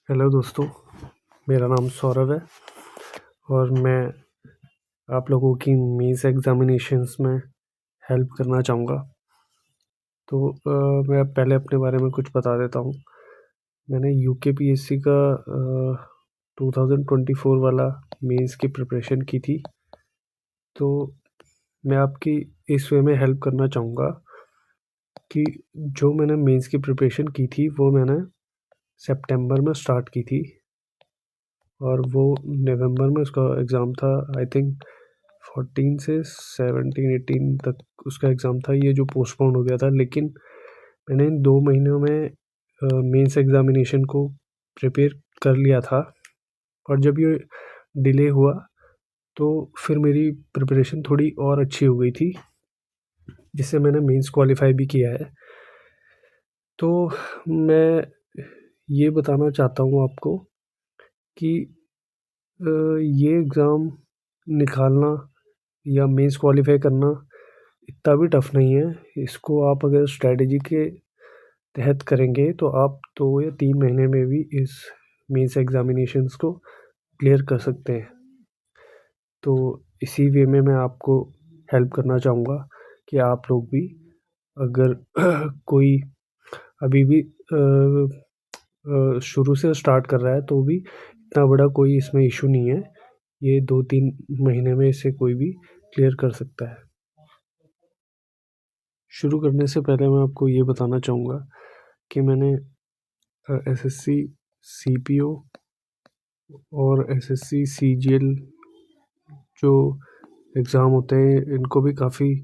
Hello दोस्तों, मेरा नाम सौरभ है और मैं आप लोगों की मेंस एग्ज़ामिनेशंस में हेल्प करना चाहूँगा। तो मैं पहले अपने बारे में कुछ बता देता हूँ। मैंने यूकेपीएससी का 2024 वाला मेंस की प्रिपरेशन की थी। तो मैं आपकी इस वे में हेल्प करना चाहूँगा कि जो मैंने मेंस की प्रिपरेशन की थी वो मैंने सितंबर में स्टार्ट की थी और वो नवंबर में उसका एग्ज़ाम था। आई थिंक 14 से 17-18 तक उसका एग्ज़ाम था, ये जो पोस्टपोन हो गया था। लेकिन मैंने इन 2 महीनों में मेंस एग्ज़ामिनेशन को प्रिपेयर कर लिया था और जब ये डिले हुआ तो फिर मेरी प्रिपरेशन थोड़ी और अच्छी हो गई थी, जिससे मैंने मेंस क्वालीफाई भी किया है। तो मैं ये बताना चाहता हूँ आपको कि ये एग्ज़ाम निकालना या मेंस क्वालीफाई करना इतना भी टफ़ नहीं है। इसको आप अगर स्ट्रैटेजी के तहत करेंगे तो आप 2 या 3 महीने में भी इस मेंस एग्ज़ामिनेशंस को क्लियर कर सकते हैं। तो इसी वे में मैं आपको हेल्प करना चाहूँगा कि आप लोग भी अगर कोई अभी भी शुरू से स्टार्ट कर रहा है तो भी इतना बड़ा कोई इसमें इश्यू नहीं है। ये 2-3 महीने में इसे कोई भी क्लियर कर सकता है। शुरू करने से पहले मैं आपको ये बताना चाहूँगा कि मैंने एसएससी सीपीओ और एसएससी सीजीएल जो एग्ज़ाम होते हैं इनको भी काफ़ी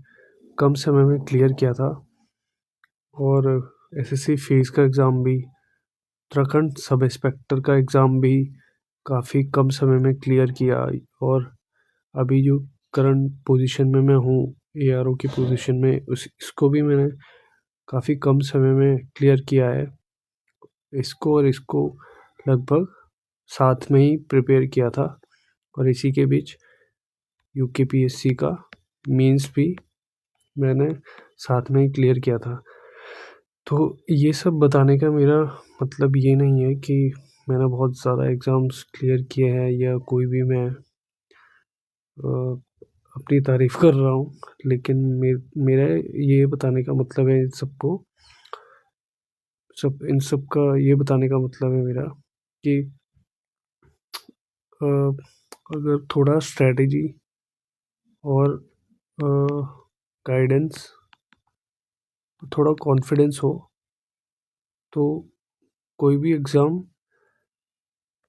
कम समय में क्लियर किया था और एसएससी फेस का एग्ज़ाम भी, उत्तराखंड सब इंस्पेक्टर का एग्ज़ाम भी काफ़ी कम समय में क्लियर किया और अभी जो करंट पोजीशन में मैं हूँ एआरओ की पोजीशन में इसको भी मैंने काफ़ी कम समय में क्लियर किया है। इसको और इसको लगभग साथ में ही प्रिपेयर किया था और इसी के बीच यूकेपीएससी का मेंस भी मैंने साथ में ही क्लियर किया था। तो ये सब बताने का मेरा मतलब ये नहीं है कि मैंने बहुत ज़्यादा एग्ज़ाम्स क्लियर किए हैं या कोई भी मैं अपनी तारीफ़ कर रहा हूँ। लेकिन मेरा ये बताने का मतलब है इन सब का ये बताने का मतलब है मेरा कि अगर थोड़ा स्ट्रैटेजी और गाइडेंस, थोड़ा कॉन्फिडेंस हो तो कोई भी एग्ज़ाम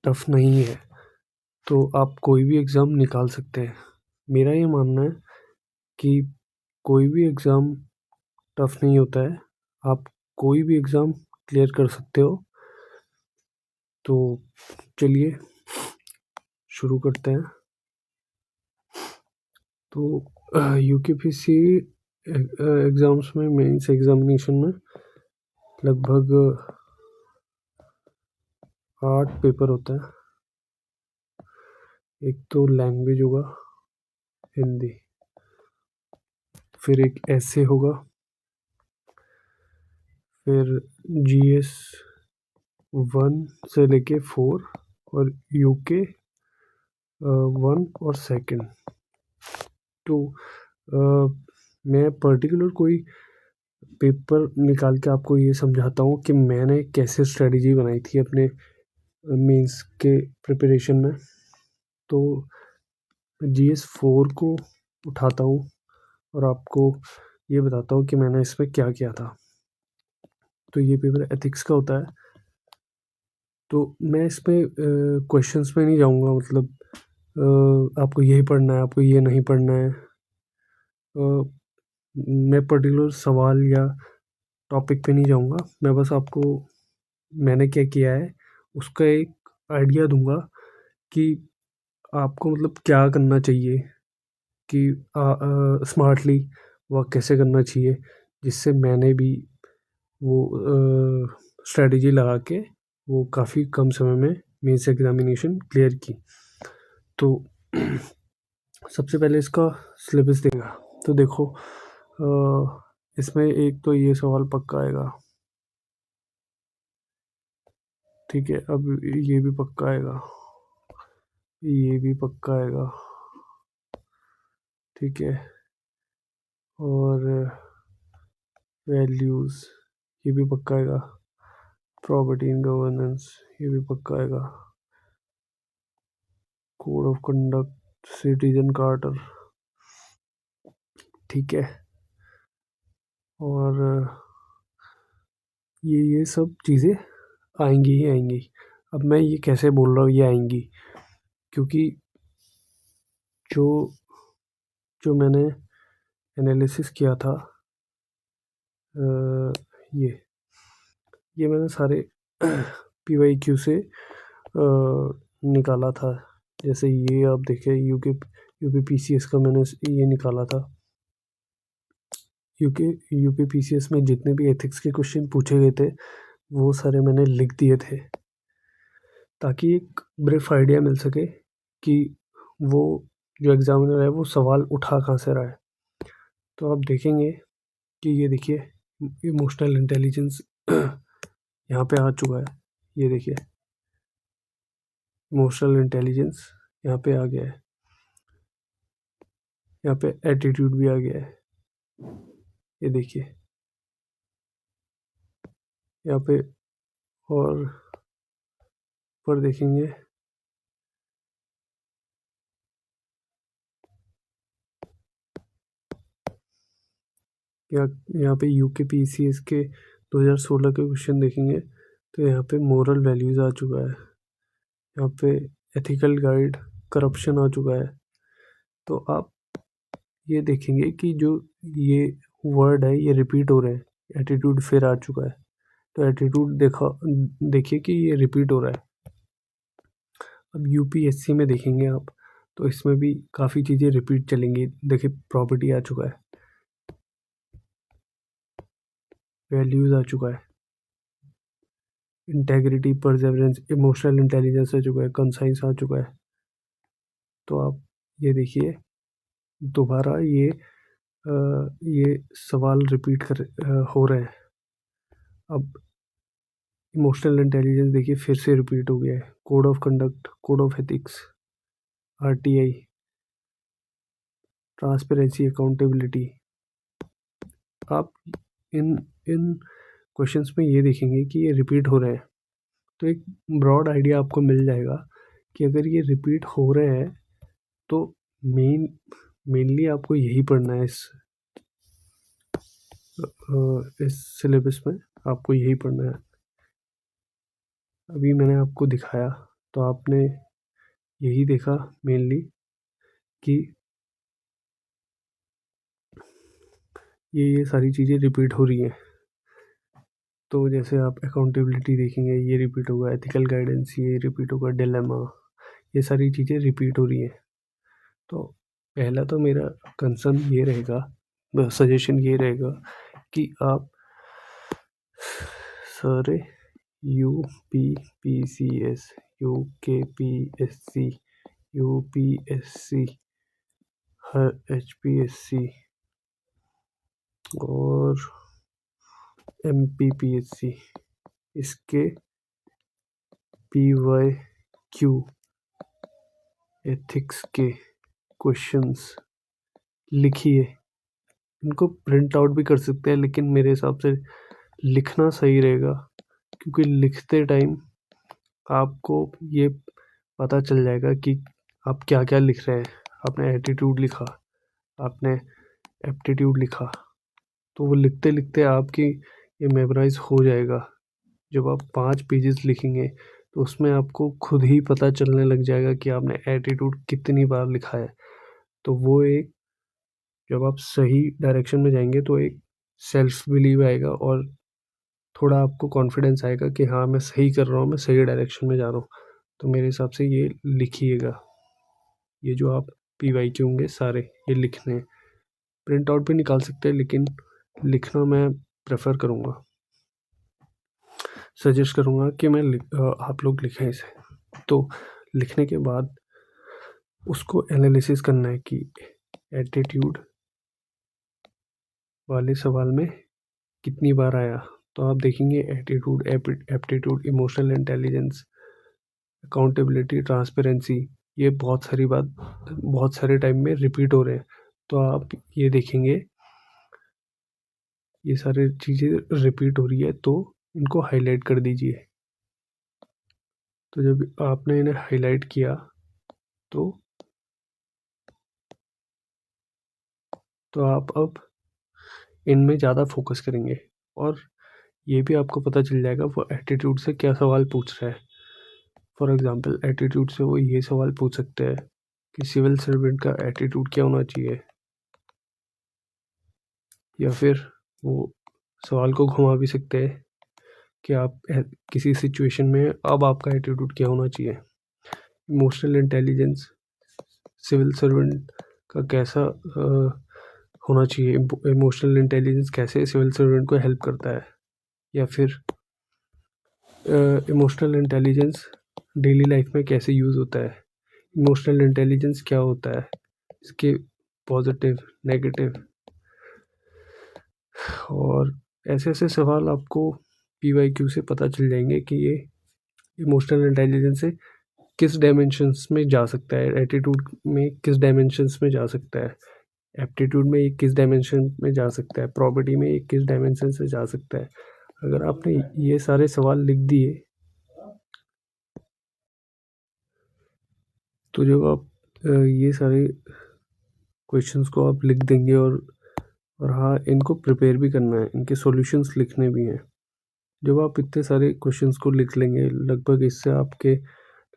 टफ़ नहीं है। तो आप कोई भी एग्ज़ाम निकाल सकते हैं। मेरा ये मानना है कि कोई भी एग्ज़ाम टफ़ नहीं होता है। आप कोई भी एग्ज़ाम क्लियर कर सकते हो। तो चलिए शुरू करते हैं। तो यूकेपीएससी एग्ज़ाम्स में मेंस एग्ज़ामिनेशन में लगभग 8 पेपर होता है। एक तो लैंग्वेज होगा हिंदी, फिर एक ऐसे होगा, फिर जीएस 1 से लेके 4 और यूके 1 और 2। तो मैं पर्टिकुलर कोई पेपर निकाल के आपको ये समझाता हूँ कि मैंने कैसे स्ट्रेटजी बनाई थी अपने मेंस के प्रिपरेशन में। तो जीएस 4 को उठाता हूँ और आपको ये बताता हूँ कि मैंने इसमें क्या किया था। तो ये पेपर एथिक्स का होता है। तो मैं इसमें क्वेश्चंस में नहीं जाऊँगा, मतलब आपको यही पढ़ना है, आपको ये नहीं पढ़ना है। मैं पर्टिकुलर सवाल या टॉपिक पे नहीं जाऊँगा। मैं बस आपको मैंने क्या किया है उसका एक आइडिया दूँगा कि आपको मतलब क्या करना चाहिए कि स्मार्टली वर्क कैसे करना चाहिए, जिससे मैंने भी वो स्ट्रैटेजी लगा के वो काफ़ी कम समय में मेंस एग्ज़ामिनेशन क्लियर की। तो सबसे पहले इसका सिलेबस देगा। तो देखो इसमें एक तो ये सवाल पक्का आएगा ठीक है, अब ये भी पक्का आएगा, ये भी पक्का आएगा। ठीक है, और वैल्यूज़ ये भी पक्का आएगा। प्रॉपर्टी इन गवर्नेंस ये भी पक्का आएगा। Code of conduct, citizen charter, ठीक है। और ये सब चीज़ें आएंगी ही आएंगी। अब मैं ये कैसे बोल रहा हूँ ये आएंगी, क्योंकि जो जो मैंने एनालिसिस किया था, ये मैंने सारे PYQ से निकाला था। जैसे ये आप देखें, यूपी PCS का मैंने ये निकाला था। यूपी PCS में जितने भी एथिक्स के क्वेश्चन पूछे गए थे वो सारे मैंने लिख दिए थे, ताकि एक ब्रीफ आइडिया मिल सके कि वो जो एग्जामिनर है वो सवाल उठा कहाँ से रहा है। तो आप देखेंगे कि ये देखिए, इमोशनल इंटेलिजेंस यहाँ पे आ चुका है। ये देखिए, इमोशनल इंटेलिजेंस यहाँ पे आ गया है। यहाँ पे एटीट्यूड भी आ गया है। ये देखिए यहाँ पे, और पर देखेंगे यहाँ पे यूके PCS के 2016 के क्वेश्चन देखेंगे तो यहाँ पे मोरल वैल्यूज आ चुका है। यहाँ पे एथिकल गाइड, करप्शन आ चुका है। तो आप ये देखेंगे कि जो ये वर्ड है ये रिपीट हो रहे हैं। एटीट्यूड फिर आ चुका है, तो एटीट्यूड देखिए कि ये रिपीट हो रहा है। अब UPSC में देखेंगे आप, तो इसमें भी काफ़ी चीज़ें रिपीट चलेंगी। देखिए, प्रॉपर्टी आ चुका है, वैल्यूज आ चुका है, इंटेग्रिटी, परसेवरेंस, इमोशनल इंटेलिजेंस आ चुका है, कंसाइंस आ चुका है। तो आप ये देखिए दोबारा ये सवाल रिपीट हो रहे हैं। अब इमोशनल इंटेलिजेंस देखिए फिर से रिपीट हो गया है। Code of conduct, code of ethics, RTI, transparency, accountability. आप इन इन क्वेश्चंस में ये देखेंगे कि ये रिपीट हो रहे हैं, तो एक ब्रॉड आइडिया आपको मिल जाएगा कि अगर ये रिपीट हो रहे हैं तो मेनली आपको यही पढ़ना है। इस सिलेबस में आपको यही पढ़ना है। अभी मैंने आपको दिखाया तो आपने यही देखा मेनली कि ये सारी चीज़ें रिपीट हो रही हैं। तो जैसे आप अकाउंटेबिलिटी देखेंगे ये रिपीट होगा, एथिकल गाइडेंस ये रिपीट होगा, डिलेमा, ये सारी चीज़ें रिपीट हो रही हैं। तो पहला तो मेरा कंसर्न ये रहेगा, सजेशन ये रहेगा कि आप सारे UP PCS, UKPSC, UPSC, हर HPSC और MPPSC इसके PYQ एथिक्स के क्वेश्चंस लिखिए। इनको प्रिंट आउट भी कर सकते हैं, लेकिन मेरे हिसाब से लिखना सही रहेगा, क्योंकि लिखते टाइम आपको ये पता चल जाएगा कि आप क्या क्या लिख रहे हैं। आपने एटीट्यूड लिखा, आपने एप्टीट्यूड लिखा, तो वो लिखते लिखते आपकी ये मेमोराइज हो जाएगा। जब आप 5 पेजेस लिखेंगे तो उसमें आपको खुद ही पता चलने लग जाएगा कि आपने एटीट्यूड कितनी बार लिखा है। तो वो एक, जब आप सही डायरेक्शन में जाएंगे तो एक सेल्फ बिलीव आएगा और थोड़ा आपको कॉन्फिडेंस आएगा कि हाँ मैं सही कर रहा हूँ, मैं सही डायरेक्शन में जा रहा हूँ। तो मेरे हिसाब से ये लिखिएगा। ये जो आप PYQ होंगे सारे ये लिखने हैं। प्रिंट आउट भी निकाल सकते हैं, लेकिन लिखना मैं प्रेफर करूँगा, सजेस्ट करूँगा कि आप लोग लिखें इसे। तो लिखने के बाद उसको एनालिसिस करना है कि एटीट्यूड वाले सवाल में कितनी बार आया। तो तो आप देखेंगे attitude, aptitude, emotional intelligence, accountability, transparency, ये बहुत सारे टाइम में रिपीट हो रहे हैं। तो आप ये देखेंगे ये सारी चीज़ें रिपीट हो रही है तो इनको हाईलाइट कर दीजिए। तो जब आपने इन्हें हाईलाइट किया तो आप अब इनमें ज़्यादा फोकस करेंगे और ये भी आपको पता चल जाएगा वो एटीट्यूड से क्या सवाल पूछ रहा है। फॉर एग्जांपल एटीट्यूड से वो ये सवाल पूछ सकते हैं कि सिविल सर्वेंट का एटीट्यूड क्या होना चाहिए, या फिर वो सवाल को घुमा भी सकते हैं कि आप किसी सिचुएशन में अब आपका एटीट्यूड क्या होना चाहिए। इमोशनल इंटेलिजेंस, सिविल सर्वेंट का कैसा होना चाहिए, इमोशनल इंटेलिजेंस कैसे सिविल सर्वेंट को हेल्प करता है, या फिर इमोशनल इंटेलिजेंस डेली लाइफ में कैसे यूज़ होता है, इमोशनल इंटेलिजेंस क्या होता है, इसके पॉजिटिव, नेगेटिव, और ऐसे ऐसे सवाल आपको PYQ से पता चल जाएंगे कि ये इमोशनल इंटेलिजेंस से किस डायमेंशंस में जा सकता है, एटीट्यूड में किस डायमेंशंस में जा सकता है, एप्टीट्यूड में ये किस डायमेंशन में जा सकता है, प्रॉपर्टी में ये किस डायमेंशन से जा सकता है। अगर आपने ये सारे सवाल लिख दिए तो जब आप ये सारे क्वेश्चंस को आप लिख देंगे और हाँ, इनको प्रिपेयर भी करना है, इनके सॉल्यूशंस लिखने भी हैं। जब आप इतने सारे क्वेश्चंस को लिख लेंगे, लगभग इससे आपके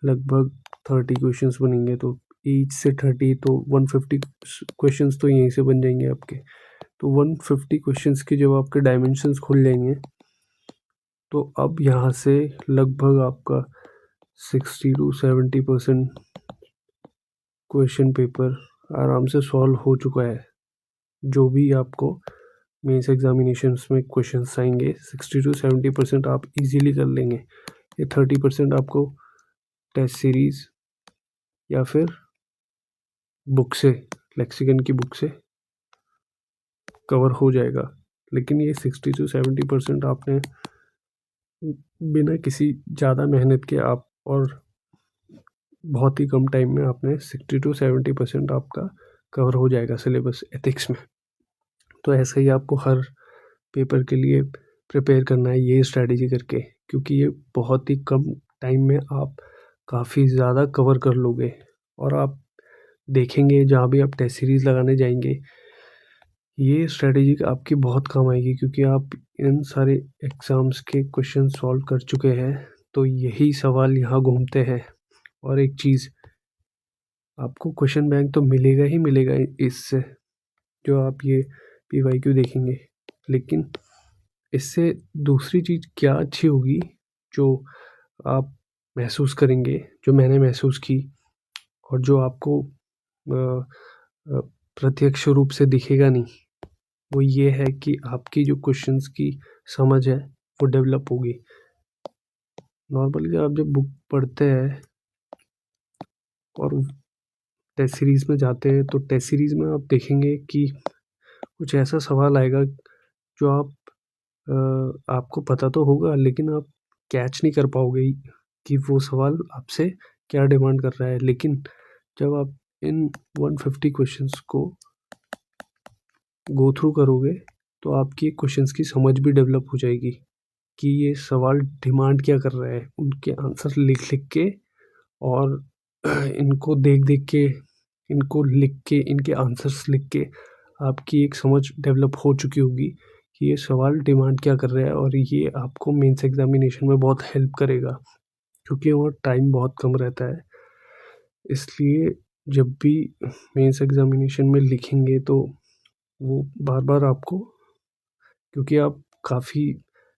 लगभग 30 क्वेश्चंस बनेंगे, तो ईच से 30 तो 150 क्वेश्चंस तो यहीं से बन जाएंगे आपके। तो 150 क्वेश्चंस के जब आपके डायमेंशंस खुल जाएंगे तो अब यहाँ से लगभग आपका 60 to 70% क्वेश्चन पेपर आराम से सॉल्व हो चुका है। जो भी आपको मेंस एग्जामिनेशंस में क्वेश्चंस आएंगे 60 to 70% आप इजीली कर लेंगे। ये 30% आपको टेस्ट सीरीज या फिर बुक से, लेक्सिकन की बुक से कवर हो जाएगा। लेकिन ये 60 to 70% आपने बिना किसी ज़्यादा मेहनत के आप और बहुत ही कम टाइम में आपने 60 to 70% आपका कवर हो जाएगा सिलेबस एथिक्स में। तो ऐसे ही आपको हर पेपर के लिए प्रिपेयर करना है ये स्ट्रैटेजी करके, क्योंकि ये बहुत ही कम टाइम में आप काफ़ी ज़्यादा कवर कर लोगे। और आप देखेंगे जहाँ भी आप टेस्ट सीरीज़ लगाने जाएंगे ये स्ट्रैटेजी आपकी बहुत काम आएगी, क्योंकि आप इन सारे एग्ज़ाम्स के क्वेश्चन सॉल्व कर चुके हैं। तो यही सवाल यहाँ घूमते हैं। और एक चीज़, आपको क्वेश्चन बैंक तो मिलेगा ही मिलेगा इससे, जो आप ये PYQ देखेंगे। लेकिन इससे दूसरी चीज़ क्या अच्छी होगी जो आप महसूस करेंगे, जो मैंने महसूस की और जो आपको प्रत्यक्ष रूप से दिखेगा नहीं, वो ये है कि आपकी जो क्वेश्चंस की समझ है वो डेवलप होगी। नॉर्मली आप जब बुक पढ़ते हैं और टेस्ट सीरीज़ में जाते हैं तो टेस्ट सीरीज़ में आप देखेंगे कि कुछ ऐसा सवाल आएगा जो आपको पता तो होगा लेकिन आप कैच नहीं कर पाओगे कि वो सवाल आपसे क्या डिमांड कर रहा है। लेकिन जब आप इन 150 क्वेश्चंस को गो थ्रू करोगे तो आपकी क्वेश्चंस की समझ भी डेवलप हो जाएगी कि ये सवाल डिमांड क्या कर रहा है। उनके आंसर लिख लिख के और इनको देख देख के, इनको लिख के, इनके आंसर्स लिख के आपकी एक समझ डेवलप हो चुकी होगी कि ये सवाल डिमांड क्या कर रहा है। और ये आपको मेंस एग्जामिनेशन में बहुत हेल्प करेगा, क्योंकि वो टाइम बहुत कम रहता है। इसलिए जब भी मेंस एग्जामिनेशन में लिखेंगे तो वो बार बार आपको, क्योंकि आप काफ़ी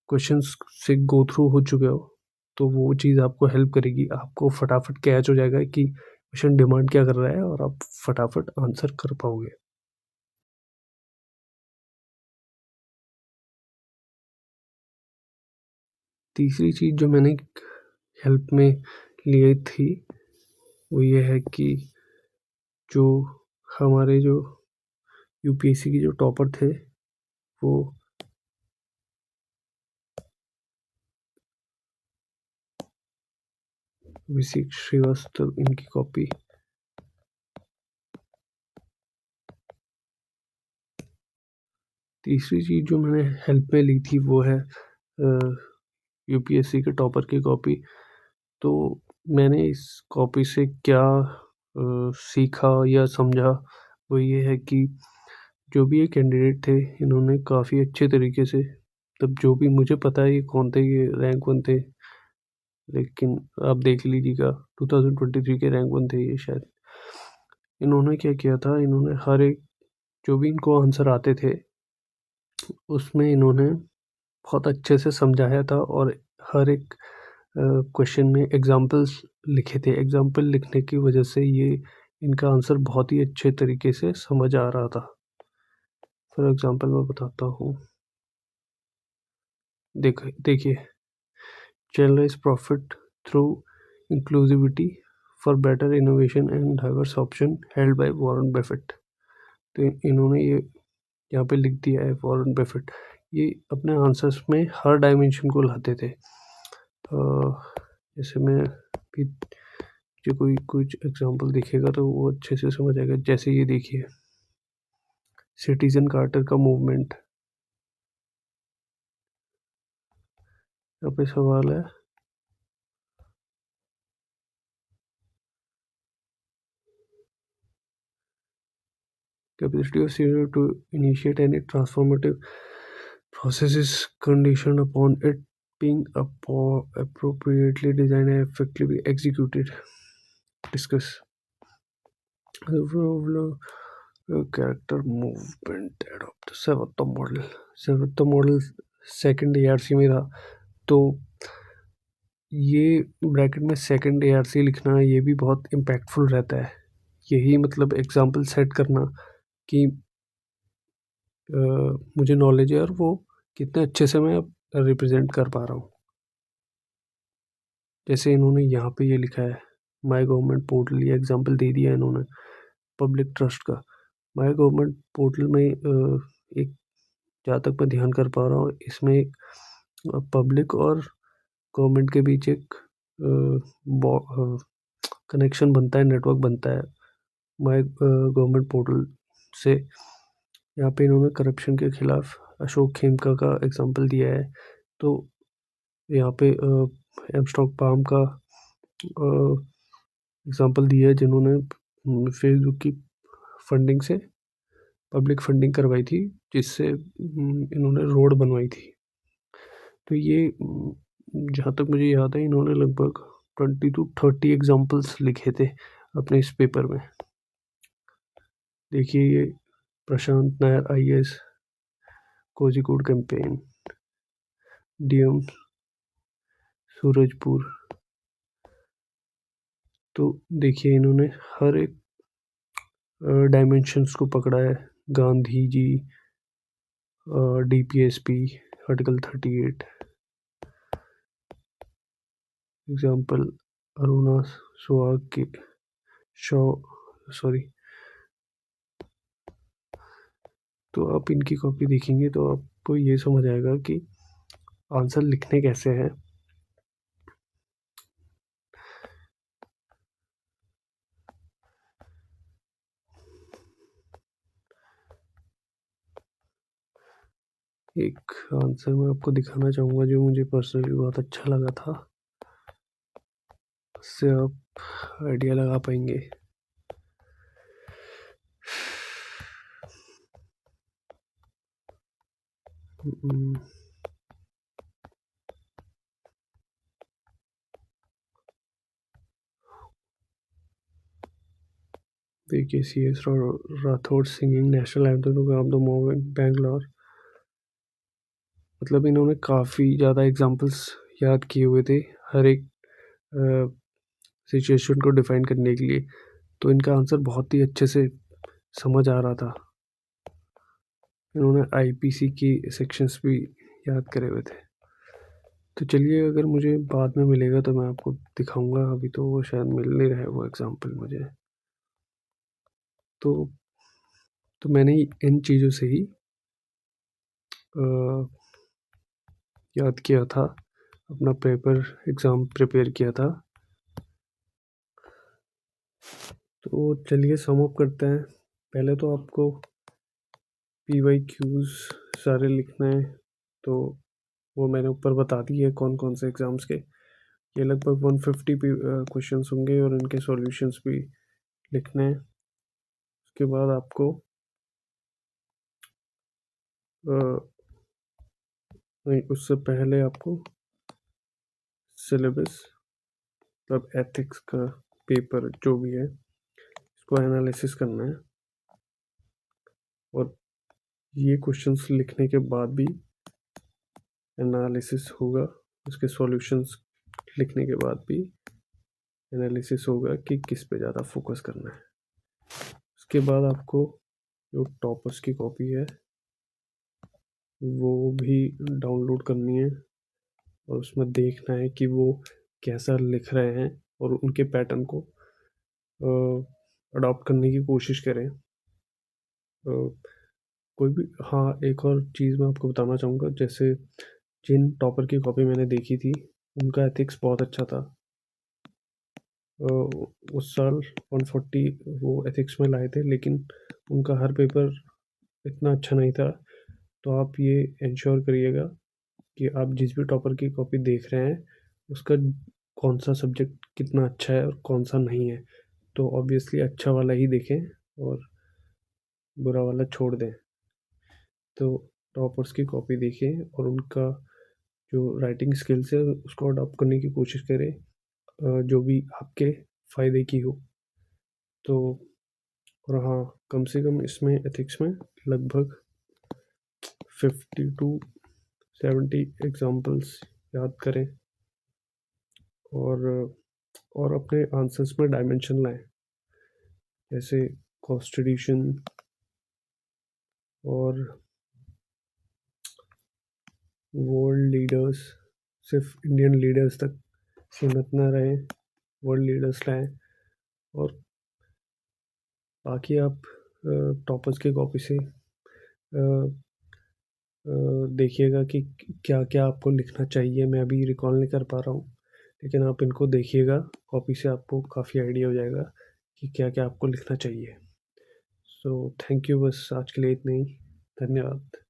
क्वेश्चंस से गो थ्रू हो चुके हो, तो वो चीज़ आपको हेल्प करेगी। आपको फटाफट कैच हो जाएगा कि क्वेश्चन डिमांड क्या कर रहा है और आप फटाफट आंसर कर पाओगे। तीसरी चीज़ जो मैंने हेल्प में ली थी वो ये है कि जो हमारे जो UPSC के जो टॉपर थे वो अभिषेक श्रीवास्तव, इनकी कॉपी। तीसरी चीज़ जो मैंने हेल्प में ली थी वो है यूपीएससी के टॉपर की कॉपी। तो मैंने इस कॉपी से क्या सीखा या समझा, वो ये है कि जो भी ये कैंडिडेट थे इन्होंने काफ़ी अच्छे तरीके से, तब जो भी मुझे पता है ये कौन थे, ये रैंक 1 थे, लेकिन आप देख लीजिएगा 2023 के रैंक 1 थे ये शायद। इन्होंने क्या किया था, इन्होंने हर एक जो भी इनको आंसर आते थे उसमें इन्होंने बहुत अच्छे से समझाया था और हर एक क्वेश्चन में एग्जाम्पल्स लिखे थे। एग्जाम्पल लिखने की वजह से ये इनका आंसर बहुत ही अच्छे तरीके से समझ आ रहा था। फॉर एग्जाम्पल मैं बताता हूँ, देखिए, generalize profit through inclusivity for better innovation and diverse option held by Warren Buffett. तो इन्होंने ये यहाँ पे लिख दिया है वॉरेन बफेट। ये अपने आंसर्स में हर डायमेंशन को लाते थे। जैसे मैं भी जो कोई कुछ एग्जांपल दिखेगा तो वो अच्छे से समझ आएगा। जैसे ये देखिए, सिटीजन कार्टर का मूवमेंट। यहाँ पे सवाल है, capacity of senior to initiate any transformative process is conditioned upon it being appropriately designed and effectively executed. Discuss character movement adopt Sevottam model. Sevottam model second ARC में था, तो ये ब्रैकेट में सेकंड एआरसी लिखना ये भी बहुत इम्पैक्टफुल रहता है। यही मतलब एग्जाम्पल सेट करना कि मुझे नॉलेज है और वो कितने अच्छे से मैं रिप्रेजेंट कर पा रहा हूँ। जैसे इन्होंने यहाँ पे ये लिखा है माय गवर्नमेंट पोर्टल, ये एग्जांपल दे दिया इन्होंने पब्लिक ट्रस्ट का। माय गवर्नमेंट पोर्टल में एक, जहाँ तक मैं ध्यान कर पा रहा हूँ, इसमें एक पब्लिक और गवर्नमेंट के बीच एक कनेक्शन बनता है, नेटवर्क बनता है माय गवर्नमेंट पोर्टल से। यहाँ पे इन्होंने करप्शन के खिलाफ अशोक खेमका का एग्जांपल दिया है। तो यहाँ पे एमस्टॉक पाम का एग्जांपल दिया है, जिन्होंने फेसबुक की फंडिंग से पब्लिक फंडिंग करवाई थी, जिससे इन्होंने रोड बनवाई थी। तो ये जहाँ तक मुझे याद है इन्होंने लगभग 20 to 30 एग्जांपल्स लिखे थे अपने इस पेपर में। देखिए, ये Prashant Nair IAS, Kozhikode campaign, DM Surajpur. तो देखिए इन्होंने हर एक डायमेंशंस को पकड़ा है। Gandhi ji, DPSP, article 38, example Aruna Suhag के सॉरी। तो आप इनकी कॉपी देखेंगे तो आपको ये समझ आएगा कि आंसर लिखने कैसे हैं। एक आंसर मैं आपको दिखाना चाहूँगा जो मुझे पर्सनली बहुत अच्छा लगा था, उससे आप आइडिया लगा पाएंगे। देखिए, CS Rathore singing national anthem to calm the movement Bangalore. मतलब इन्होंने काफ़ी ज़्यादा एग्जांपल्स याद किए हुए थे हर एक सिचुएशन को डिफाइन करने के लिए। तो इनका आंसर बहुत ही अच्छे से समझ आ रहा था। इन्होंने आईपीसी की सेक्शंस भी याद करे हुए थे। तो चलिए, अगर मुझे बाद में मिलेगा तो मैं आपको दिखाऊंगा, अभी तो वो शायद मिल नहीं रहा है वो एग्जांपल मुझे। तो मैंने इन चीज़ों से ही याद किया था, अपना पेपर एग्ज़ाम प्रिपेयर किया था। तो चलिए सम अप करते हैं। पहले तो आपको PYQs सारे लिखना है, तो वो मैंने ऊपर बता दी है कौन कौन से एग्ज़ाम्स के। ये लगभग 150 क्वेश्चंस होंगे और इनके सॉल्यूशंस भी लिखने हैं। उसके बाद आपको नहीं, उससे पहले आपको सिलेबस मतलब एथिक्स का पेपर जो भी है इसको एनालिसिस करना है, और ये क्वेश्चंस लिखने के बाद भी एनालिसिस होगा, उसके सॉल्यूशंस लिखने के बाद भी एनालिसिस होगा कि किस पे ज़्यादा फोकस करना है। उसके बाद आपको जो टॉपर्स की कॉपी है वो भी डाउनलोड करनी है, और उसमें देखना है कि वो कैसा लिख रहे हैं और उनके पैटर्न को अडॉप्ट करने की कोशिश करें। कोई भी, हाँ, एक और चीज़ मैं आपको बताना चाहूँगा, जैसे जिन टॉपर की कॉपी मैंने देखी थी उनका एथिक्स बहुत अच्छा था। उस साल 140 वो एथिक्स में लाए थे, लेकिन उनका हर पेपर इतना अच्छा नहीं था। तो आप ये इंश्योर करिएगा कि आप जिस भी टॉपर की कॉपी देख रहे हैं उसका कौन सा सब्जेक्ट कितना अच्छा है और कौन सा नहीं है। तो ऑब्वियसली अच्छा वाला ही देखें और बुरा वाला छोड़ दें। तो टॉपर्स की कॉपी देखें और उनका जो राइटिंग स्किल्स है उसको अडॉप्ट करने की कोशिश करें, जो भी आपके फ़ायदे की हो। तो और हाँ, कम से कम इसमें एथिक्स में लगभग 50 टू 70 एग्जाम्पल्स याद करें, और अपने आंसर्स में डायमेंशन लाएं, जैसे कॉन्स्टिट्यूशन और वर्ल्ड लीडर्स। सिर्फ इंडियन लीडर्स तक सीमित ना रहें, वर्ल्ड लीडर्स लाएं। और बाकी आप टॉपर्स की कॉपी से देखिएगा कि क्या क्या आपको लिखना चाहिए। मैं अभी रिकॉल नहीं कर पा रहा हूँ, लेकिन आप इनको देखिएगा कॉपी से, आपको काफ़ी आइडिया हो जाएगा कि क्या क्या आपको लिखना चाहिए। सो थैंक यू, बस आज के लिए इतना ही। धन्यवाद।